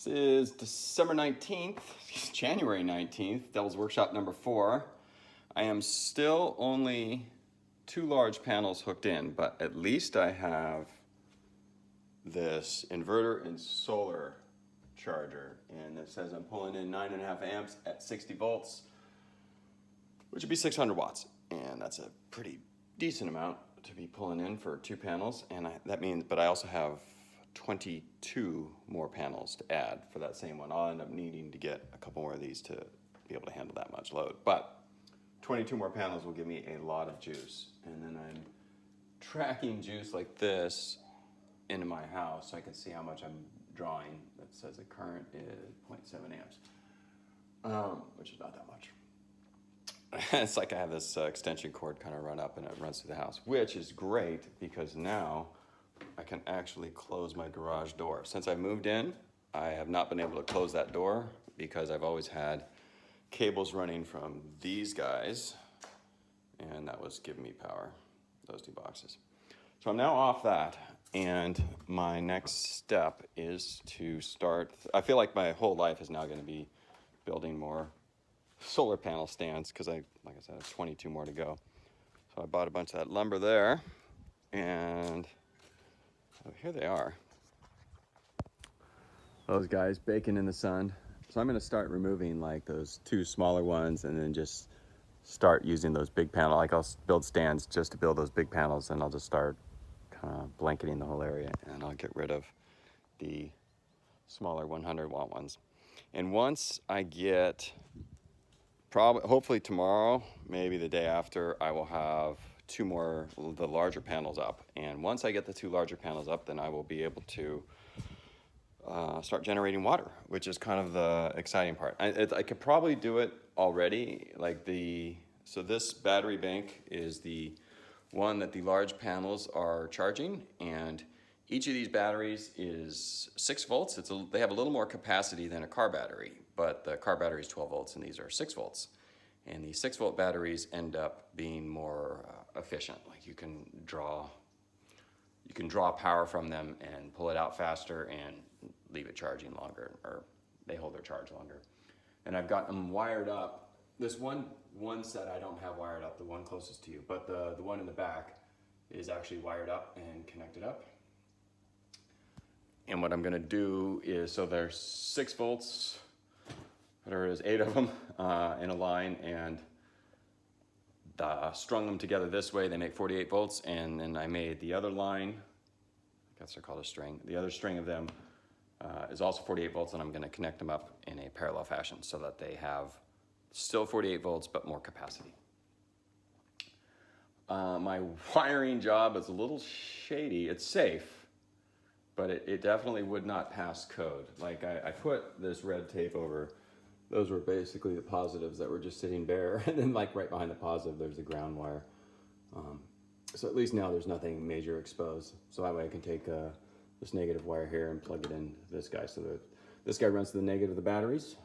is December 19th, January 19th, Devil's Workshop number 4. I am still only 2 large panels hooked in, but at least I have this inverter and solar charger. And it says I'm pulling in 9.5 amps at 60 volts, which would be 600 watts. And that's a pretty decent amount to be pulling in for 2 panels. And that means, but I also have 22 more panels to add for that same one. I'll end up needing to get a couple more of these to be able to handle that much load. But 22 more panels will give me a lot of juice. And then I'm tracking juice like this into my house so I can see how much I'm drawing. That says the current is 0.7 amps, which is not that much. It's like I have this extension cord kind of run up and it runs through the house, which is great because now I can actually close my garage door. Since I moved in, I have not been able to close that door because I've always had cables running from these guys, and that was giving me power, those 2 boxes. So I'm now off that, and my next step is to start, I feel like my whole life is now going to be building more solar panel stands because like I said, I have 22 more to go. So I bought a bunch of that lumber there, and oh, here they are. Those guys baking in the sun. So I'm going to start removing like those 2 smaller ones and then just start using those big panels. Like I'll build stands just to build those big panels, and I'll just start kind of blanketing the whole area, and I'll get rid of the smaller 100 watt ones. And once I get, hopefully tomorrow, maybe the day after, I will have 2 more, the larger panels up. And once I get the 2 larger panels up, then I will be able to start generating water, which is kind of the exciting part. I could probably do it already. So this battery bank is the one that the large panels are charging, and each of these batteries is 6 volts. They have a little more capacity than a car battery, but the car battery is 12 volts and these are 6 volts. And the 6 volt batteries end up being more efficient. Like you can draw power from them and pull it out faster and leave it charging longer, or they hold their charge longer. And I've got them wired up. This one set I don't have wired up, the one closest to you, but the one in the back is actually wired up and connected up. And what I'm gonna do is, so there's 6 volts, whatever it is, 8 of them in a line, and strung them together this way, they make 48 volts, and then I made the other line, I guess they're called a string, the other string of them is also 48 volts, and I'm gonna connect them up in a parallel fashion so that they have still 48 volts, but more capacity. My wiring job is a little shady. It's safe, but it definitely would not pass code. Like I put this red tape over. Those were basically the positives that were just sitting bare. And then like right behind the positive, there's the ground wire. So at least now there's nothing major exposed. So that way I can take this negative wire here and plug it in this guy. So that this guy runs to the negative of the batteries.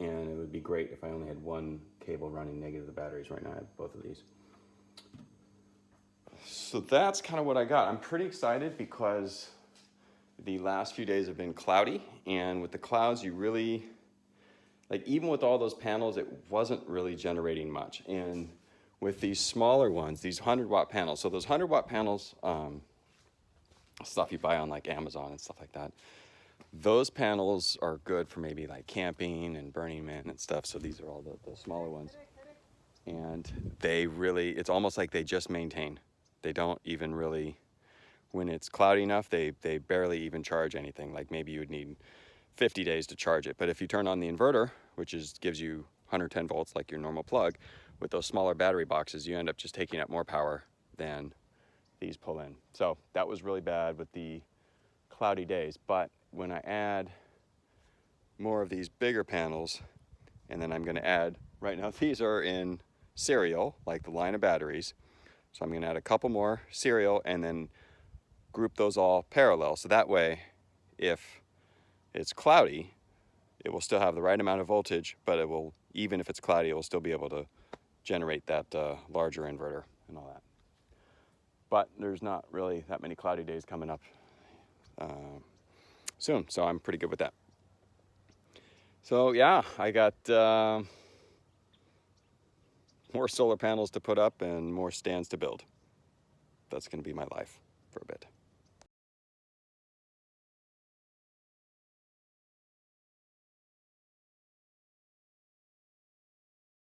And it would be great if I only had 1 cable running negative of the batteries. Right now I have both of these. So that's kind of what I got. I'm pretty excited because the last few days have been cloudy, and with the clouds you really, like even with all those panels, it wasn't really generating much. And with these smaller ones, these 100 watt panels, so those 100 watt panels, stuff you buy on like Amazon and stuff like that, those panels are good for maybe like camping and Burning Man and stuff. So these are all the smaller ones. And they really, it's almost like they just maintain. They don't even really, when it's cloudy enough, they barely even charge anything. Like maybe you would need 50 days to charge it. But if you turn on the inverter, which gives you 110 volts like your normal plug, with those smaller battery boxes, you end up just taking up more power than these pull in. So that was really bad with the cloudy days. But when I add more of these bigger panels, and then I'm going to add, right now these are in serial, like the line of batteries. So I'm going to add a couple more serial and then group those all parallel. So that way, if it's cloudy, it will still have the right amount of voltage, but it will, even if it's cloudy, it will still be able to generate that larger inverter and all that. But there's not really that many cloudy days coming up soon, so I'm pretty good with that. So yeah, I got more solar panels to put up and more stands to build. That's going to be my life for a bit.